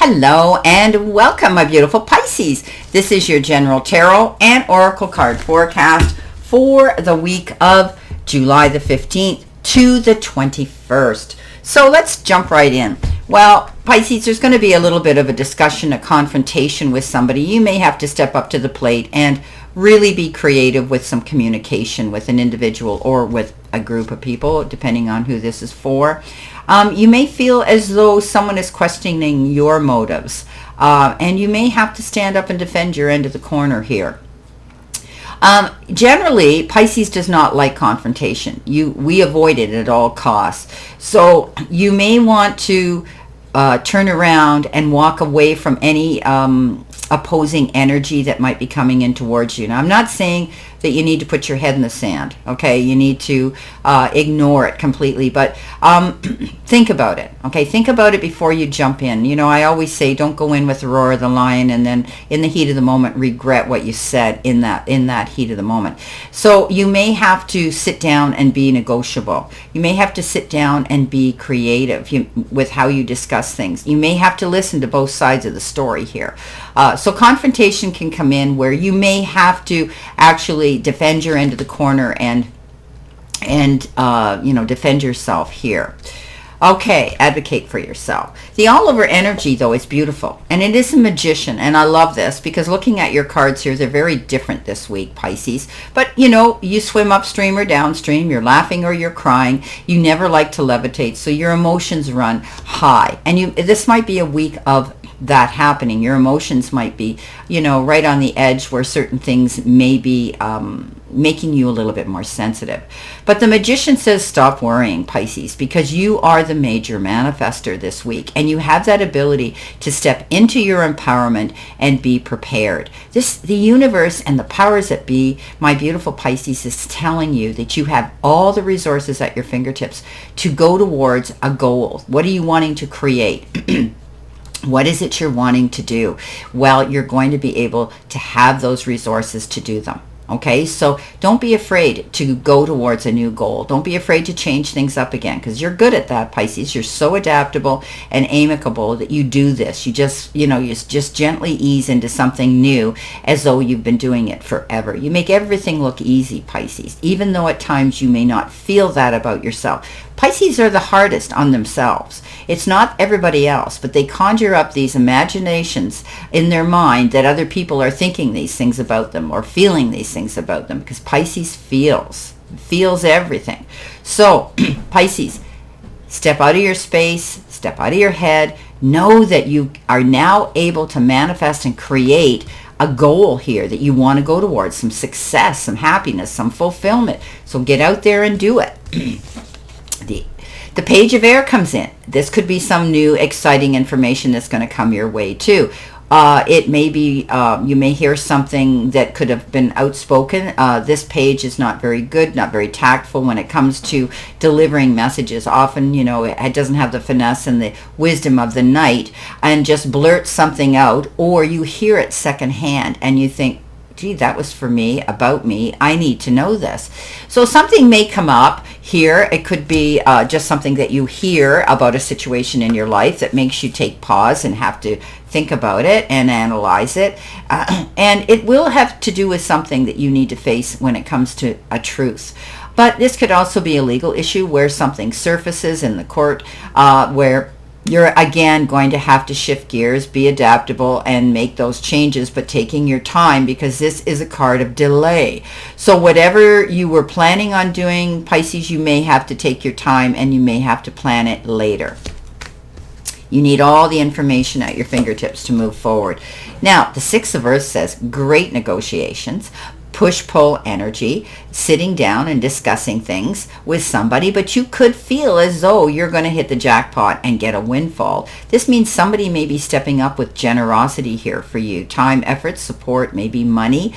Hello and welcome, my beautiful Pisces. This is your general tarot and oracle card forecast for the week of July the 15th to the 21st. So let's jump right in. Well, Pisces, there's going to be a little bit of a discussion, a confrontation with somebody. You may have to step up to the plate and really be creative with some communication with an individual or with a group of people, depending on who this is for. You may feel as though someone is questioning your motives, and you may have to stand up and defend your end of the corner here. Generally, Pisces does not like confrontation. We avoid it at all costs. So you may want to turn around and walk away from any opposing energy that might be coming in towards you. Now, I'm not saying that you need to put your head in the sand, okay? You need to ignore it completely, but think about it, okay? Think about it before you jump in. You know, I always say don't go in with the roar of the lion and then in the heat of the moment regret what you said in that heat of the moment. So you may have to sit down and be negotiable. You may have to sit down and be creative with how you discuss things. You may have to listen to both sides of the story here. So confrontation can come in where you may have to actually defend your end of the corner and defend yourself here. Okay, advocate for yourself. The all-over energy, though, is beautiful, and it is a magician, and I love this because looking at your cards here, they're very different this week, Pisces. But, you know, you swim upstream or downstream, you're laughing or you're crying, you never like to levitate, so your emotions run high. And this might be a week of that happening. Your emotions might be, you know, right on the edge where certain things may be making you a little bit more sensitive. But the magician says stop worrying, Pisces, because you are the major manifestor this week, and you have that ability to step into your empowerment and be prepared. The universe and the powers that be, my beautiful Pisces, is telling you that you have all the resources at your fingertips to go towards a goal. What are you wanting to create? What is it you're wanting to do? Well, you're going to be able to have those resources to do them. Okay, so don't be afraid to go towards a new goal. Don't be afraid to change things up again, because you're good at that, Pisces. You're so adaptable and amicable that you do this. You just gently ease into something new as though you've been doing it forever. You make everything look easy, Pisces, even though at times you may not feel that about yourself. Pisces are the hardest on themselves. It's not everybody else, but they conjure up these imaginations in their mind that other people are thinking these things about them or feeling these things about them, because Pisces feels everything. So Pisces, step out of your space, step out of your head, know that you are now able to manifest and create a goal here that you want to go towards, some success, some happiness, some fulfillment. So get out there and do it. The page of air comes in. This could be some new exciting information that's going to come your way too. It may be, you may hear something that could have been outspoken. This page is not very good, not very tactful when it comes to delivering messages. Often, you know, it doesn't have the finesse and the wisdom of the knight and just blurts something out, or you hear it secondhand and you think, gee, that was for me, about me, I need to know this. So something may come up here. It could be just something that you hear about a situation in your life that makes you take pause and have to think about it and analyze it. And it will have to do with something that you need to face when it comes to a truth. But this could also be a legal issue where something surfaces in the court where you're again going to have to shift gears, be adaptable, and make those changes, but taking your time, because this is a card of delay. So whatever you were planning on doing, Pisces, you may have to take your time and you may have to plan it later. You need all the information at your fingertips to move forward. Now, the Six of Earth says great negotiations, push-pull energy, sitting down and discussing things with somebody, but you could feel as though you're going to hit the jackpot and get a windfall. This means somebody may be stepping up with generosity here for you. Time, effort, support, maybe money.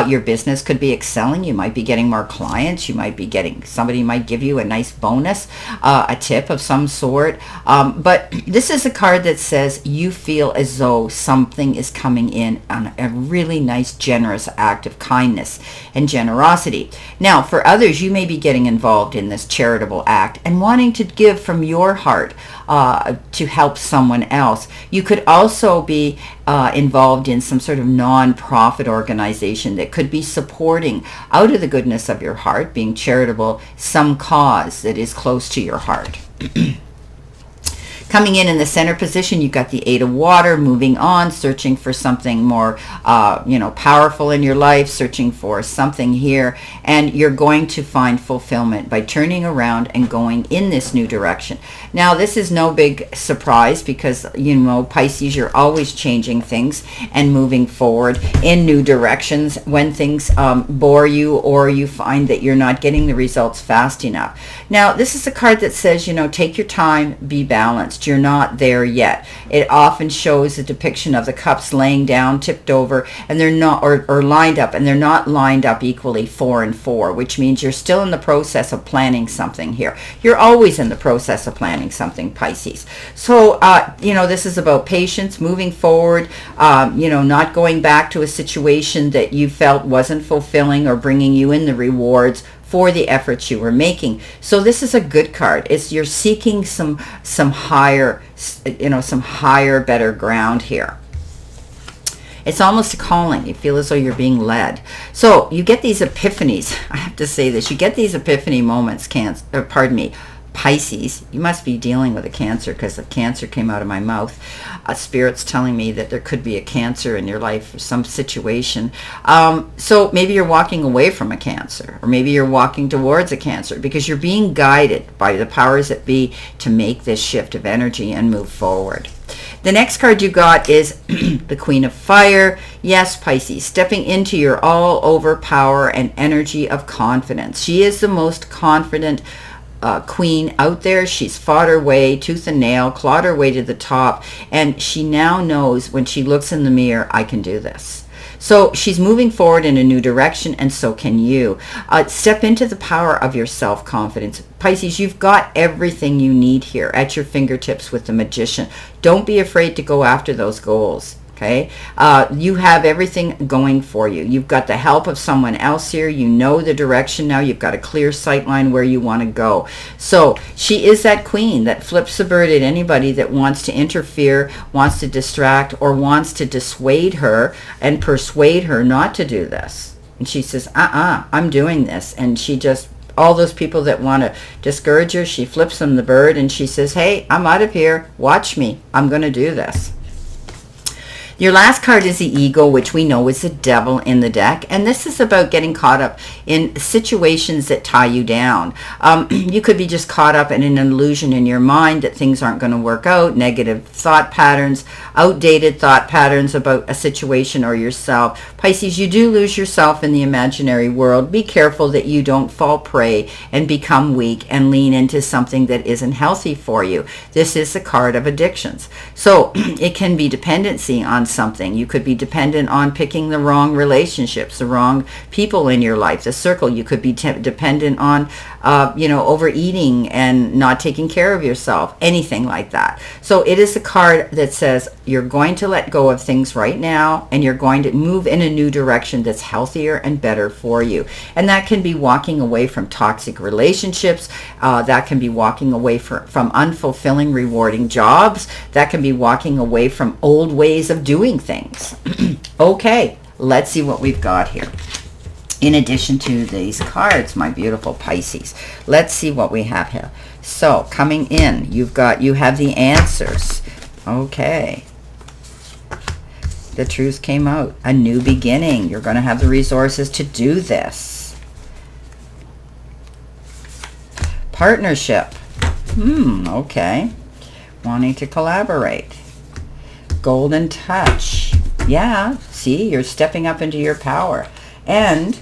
Your business could be excelling. You might be getting more clients. You might be getting, somebody might give you a nice bonus, a tip of some sort. But this is a card that says you feel as though something is coming in on a really nice, generous act of kindness kindness and generosity. Now, for others, you may be getting involved in this charitable act and wanting to give from your heart to help someone else. You could also be involved in some sort of non-profit organization that could be supporting, out of the goodness of your heart, being charitable, some cause that is close to your heart. Coming in the center position, you've got the Eight of Water, moving on, searching for something more, powerful in your life, searching for something here, and you're going to find fulfillment by turning around and going in this new direction. Now, this is no big surprise because, Pisces, you're always changing things and moving forward in new directions when things bore you or you find that you're not getting the results fast enough. Now, this is a card that says, take your time, be balanced. You're not there yet. It often shows a depiction of the cups laying down, tipped over, and they're not, or lined up, and they're not lined up equally 4 and 4, which means you're still in the process of planning something here. You're always in the process of planning something, Pisces. So, this is about patience, moving forward, not going back to a situation that you felt wasn't fulfilling or bringing you in the rewards for the efforts you were making. So this is a good card. It's you're seeking some higher, better ground here. It's almost a calling. You feel as though you're being led. So you get these epiphanies. I have to say this. You get these epiphany moments, Pisces. You must be dealing with a Cancer because the Cancer came out of my mouth. Spirit's telling me that there could be a Cancer in your life or some situation. So maybe you're walking away from a Cancer, or maybe you're walking towards a Cancer because you're being guided by the powers that be to make this shift of energy and move forward. The next card you got is the Queen of Fire. Yes, Pisces, stepping into your all-over power and energy of confidence. She is the most confident queen out there. She's fought her way tooth and nail, clawed her way to the top, and she now knows when she looks in the mirror, I can do this. So she's moving forward in a new direction, and so can you. Step into the power of your self-confidence. Pisces, you've got everything you need here at your fingertips with the Magician. Don't be afraid to go after those goals. Okay, you have everything going for you. You've got the help of someone else here. You know the direction now. You've got a clear sight line where you want to go. So she is that queen that flips the bird at anybody that wants to interfere, wants to distract, or wants to dissuade her and persuade her not to do this. And she says, I'm doing this. And she just, all those people that want to discourage her, she flips them the bird and she says, hey, I'm out of here. Watch me. I'm going to do this. Your last card is the Eagle, which we know is the devil in the deck. And this is about getting caught up in situations that tie you down. You could be just caught up in an illusion in your mind that things aren't going to work out, negative thought patterns, outdated thought patterns about a situation or yourself. Pisces, you do lose yourself in the imaginary world. Be careful that you don't fall prey and become weak and lean into something that isn't healthy for you. This is the card of addictions. So it can be dependency on something. You could be dependent on picking the wrong relationships, the wrong people in your life, the circle. You could be dependent on, overeating and not taking care of yourself, anything like that. So it is a card that says you're going to let go of things right now and you're going to move in a new direction that's healthier and better for you. And that can be walking away from toxic relationships. That can be walking away from unfulfilling, rewarding jobs. That can be walking away from old ways of doing things. Okay, let's see what we've got here. In addition to these cards, my beautiful Pisces, let's see what we have here. So coming in, you have the answers. Okay. The truth came out. A new beginning. You're going to have the resources to do this. Partnership. Okay. Wanting to collaborate. Golden touch. Yeah, see, you're stepping up into your power. And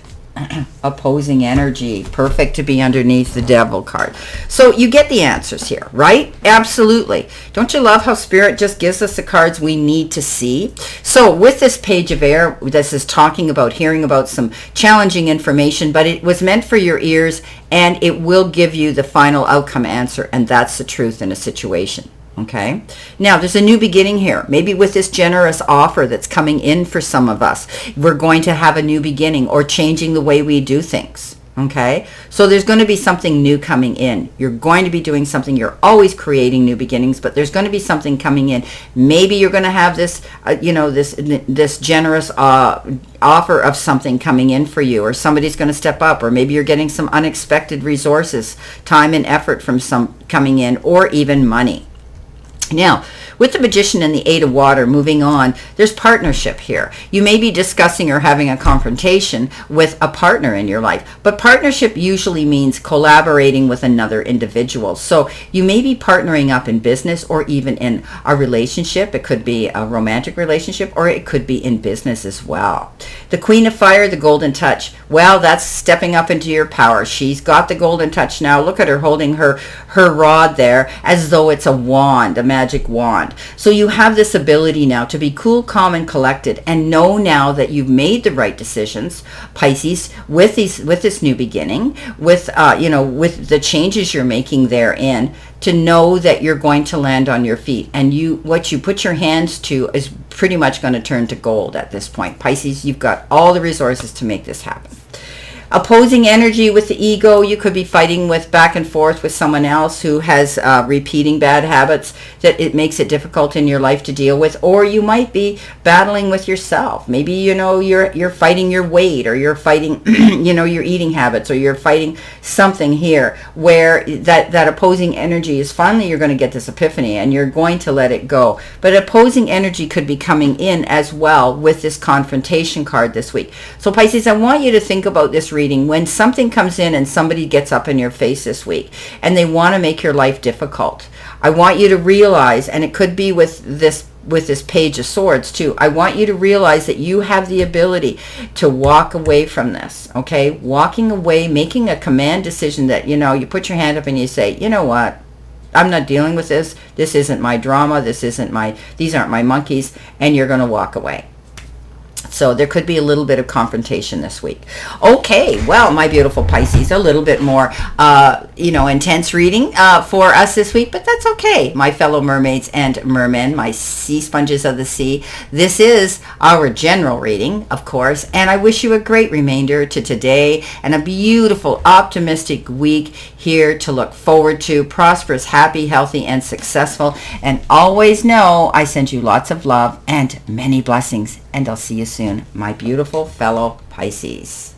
opposing energy, perfect to be underneath the devil card. So you get the answers here, right? Absolutely. Don't you love how Spirit just gives us the cards we need to see? So with this page of air, this is talking about hearing about some challenging information, but it was meant for your ears, and it will give you the final outcome answer, and that's the truth in a situation. Okay. Now, there's a new beginning here. Maybe with this generous offer that's coming in for some of us, we're going to have a new beginning or changing the way we do things. Okay. So there's going to be something new coming in. You're going to be doing something. You're always creating new beginnings, but there's going to be something coming in. Maybe you're going to have this, this generous offer of something coming in for you, or somebody's going to step up, or maybe you're getting some unexpected resources, time and effort from some coming in, or even money. Now, with the Magician and the Eight of Water moving on, there's partnership here. You may be discussing or having a confrontation with a partner in your life, but partnership usually means collaborating with another individual. So you may be partnering up in business or even in a relationship. It could be a romantic relationship, or it could be in business as well. The Queen of Fire, the Golden Touch. Well, that's stepping up into your power. She's got the Golden Touch now. Look at her holding her rod there as though it's a wand, a magic wand. So you have this ability now to be cool, calm, and collected, and know now that you've made the right decisions, Pisces, with this new beginning, with with the changes you're making therein, to know that you're going to land on your feet, and what you put your hands to is pretty much going to turn to gold at this point. Pisces, you've got all the resources to make this happen. Opposing energy with the ego, you could be fighting with back and forth with someone else who has repeating bad habits that it makes it difficult in your life to deal with, or you might be battling with yourself. Maybe you're fighting your weight, or you're fighting your eating habits, or you're fighting something here where that opposing energy is finally you're going to get this epiphany and you're going to let it go. But opposing energy could be coming in as well with this confrontation card this week. So Pisces, I want you to think about this reading. When something comes in and somebody gets up in your face this week and they want to make your life difficult, I want you to realize, and it could be with this Page of Swords too, I want you to realize that you have the ability to walk away from this. Okay, walking away, making a command decision that you put your hand up and you say, you know what, I'm not dealing with this. This isn't my drama. These aren't my monkeys, and you're going to walk away. So there could be a little bit of confrontation this week. Okay, well, my beautiful Pisces, a little bit more, intense reading for us this week, but that's okay, my fellow mermaids and mermen, my sea sponges of the sea. This is our general reading, of course, and I wish you a great remainder to today and a beautiful, optimistic week here to look forward to. Prosperous, happy, healthy, and successful. And always know I send you lots of love and many blessings. And I'll see you soon, my beautiful fellow Pisces.